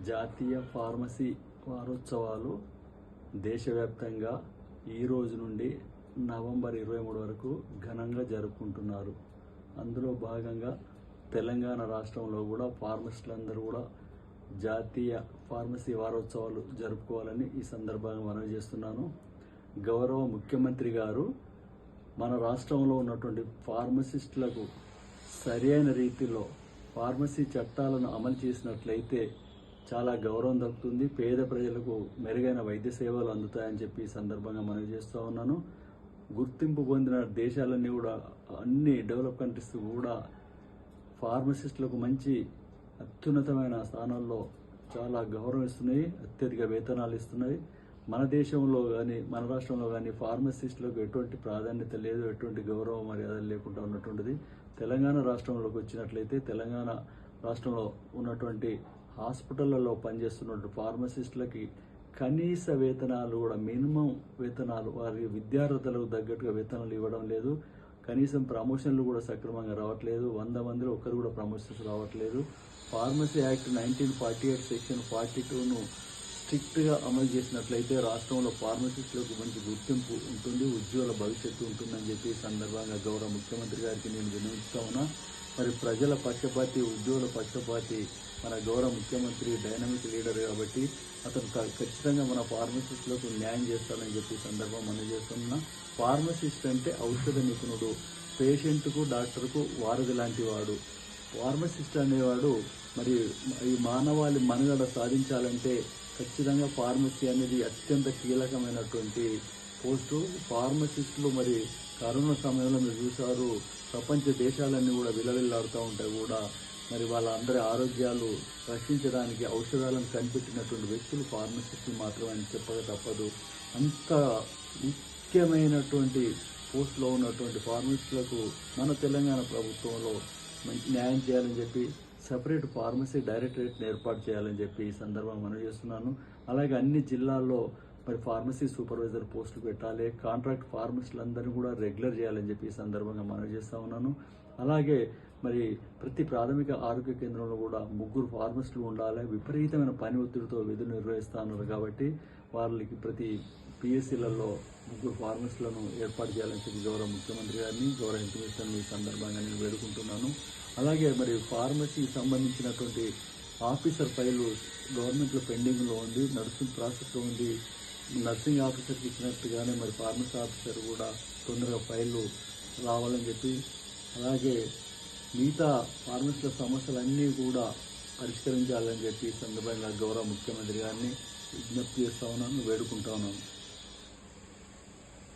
జాతీయ ఫార్మసీ వారోత్సవాలు దేశవ్యాప్తంగా ఈ రోజు నుండి నవంబర్ 23 వరకు ఘనంగా జరుపుకుంటున్నారు. అందులో భాగంగా తెలంగాణ రాష్ట్రంలో కూడా ఫార్మసిస్టులందరూ కూడా జాతీయ ఫార్మసీ వారోత్సవాలు జరుపుకోవాలని ఈ సందర్భంగా మనవి చేస్తున్నాను. గౌరవ ముఖ్యమంత్రి గారు మన రాష్ట్రంలో ఉన్నటువంటి ఫార్మసిస్టులకు సరైన రీతిలో ఫార్మసీ చట్టాలను అమలు చేసినట్లయితే చాలా గౌరవం దక్కుతుంది. పేద ప్రజలకు మెరుగైన వైద్య సేవలు అందుతాయని చెప్పి ఈ సందర్భంగా మనవి చేస్తూ ఉన్నాను. గుర్తింపు పొందిన దేశాలన్నీ కూడా, అన్ని డెవలప్ కంట్రీస్ కూడా ఫార్మసిస్టులకు మంచి అత్యున్నతమైన స్థానాల్లో చాలా గౌరవం ఇస్తున్నాయి, అత్యధిక వేతనాలు ఇస్తున్నాయి. మన దేశంలో కానీ మన రాష్ట్రంలో కానీ ఫార్మసిస్టులకు ఎటువంటి ప్రాధాన్యత లేదు, ఎటువంటి గౌరవ మర్యాదలు లేకుండా ఉన్నటువంటిది. తెలంగాణ రాష్ట్రంలోకి వచ్చినట్లయితే తెలంగాణ రాష్ట్రంలో ఉన్నటువంటి హాస్పిటళ్లలో పనిచేస్తున్న ఫార్మసిస్టులకి కనీస వేతనాలు కూడా, మినిమం వేతనాలు, వారి విద్యార్హతలకు తగ్గట్టుగా వేతనాలు ఇవ్వడం లేదు. కనీసం ప్రమోషన్లు కూడా సక్రమంగా రావట్లేదు. 100 మందిలో ఒక్కరు కూడా ప్రమోషన్స్ రావట్లేదు. ఫార్మసీ యాక్ట్ 1948 సెక్షన్ 42ను స్ట్రిక్ట్గా అమలు చేసినట్లయితే రాష్ట్రంలో ఫార్మసిస్టులకు మంచి గుర్తింపు ఉంటుంది, ఉజ్వల భవిష్యత్తు ఉంటుందని చెప్పి ఈ సందర్భంగా గౌరవ ముఖ్యమంత్రి గారికి నేను విన్నవిస్తా ఉన్నా. మరి ప్రజల పక్షపాతి, ఉద్యోగుల పక్షపాతి మన గౌరవ ముఖ్యమంత్రి డైనమిక్ లీడర్ కాబట్టి అతను ఖచ్చితంగా మన ఫార్మసిస్టులకు న్యాయం చేస్తాడని చెప్పి సందర్భం మనం చేస్తున్నా. ఫార్మసిస్ట్ అంటే ఔషధ నిపుణుడు, పేషెంట్కు డాక్టర్కు వారధి లాంటి వాడు. ఫార్మసిస్ట్ అనేవాడు మరి ఈ మానవాళి మనుగడ సాధించాలంటే ఖచ్చితంగా ఫార్మసీ అనేది అత్యంత కీలకమైనటువంటి పోస్టు. ఫార్మసిస్టులు మరి కరోనా సమయంలో మీరు చూసారు, ప్రపంచ దేశాలన్నీ కూడా విలవిల్లాడుతూ ఉంటాయి కూడా మరి వాళ్ళందరి ఆరోగ్యాలు రక్షించడానికి ఔషధాలను కనిపెట్టినటువంటి వ్యక్తులు ఫార్మసిస్టులు మాత్రమే అని చెప్పక తప్పదు. అంత ముఖ్యమైనటువంటి పోస్టులో ఉన్నటువంటి ఫార్మసిస్టులకు మన తెలంగాణ ప్రభుత్వంలో మంచి న్యాయం చేయాలని చెప్పి సపరేట్ ఫార్మసీ డైరెక్టరేట్ని ఏర్పాటు చేయాలని చెప్పి ఈ సందర్భంగా మనవి చేస్తున్నాను. అలాగే అన్ని జిల్లాల్లో మరి ఫార్మసీ సూపర్వైజర్ పోస్టులు పెట్టాలి, కాంట్రాక్ట్ ఫార్మసిస్టులందరినీ కూడా రెగ్యులర్ చేయాలని చెప్పి ఈ సందర్భంగా మనవి చేస్తూ ఉన్నాను. అలాగే మరి ప్రతి ప్రాథమిక ఆరోగ్య కేంద్రంలో కూడా 3 ఫార్మసిస్టులు ఉండాలి. విపరీతమైన పని ఒత్తిడితో విధులు నిర్వహిస్తూ ఉన్నారు కాబట్టి వాళ్ళకి ప్రతి పిఎస్సీలలో 3 ఫార్మసిస్టులను ఏర్పాటు చేయాలని చెప్పి గౌరవ ముఖ్యమంత్రి గారిని, గౌరవ హెల్త్ మినిస్టర్ని ఈ సందర్భంగా నేను వేడుకుంటున్నాను. అలాగే మరి ఫార్మసీకి సంబంధించినటువంటి ఆఫీసర్ ఫైలు గవర్నమెంట్లో పెండింగ్లో ఉంది, నర్సింగ్ ప్రాసెస్లో ఉంది. నర్సింగ్ ఆఫీసర్కి ఇచ్చినట్టుగానే మరి ఫార్మసీ ఆఫీసర్ కూడా తొందరగా ఫైళ్ళు రావాలని చెప్పి, అలాగే మిగతా ఫార్మసీల సమస్యలన్నీ కూడా పరిష్కరించాలని చెప్పి ఈ సందర్భంగా గౌరవ ముఖ్యమంత్రి గారిని విజ్ఞప్తి చేస్తా ఉన్నాను, వేడుకుంటా ఉన్నాను.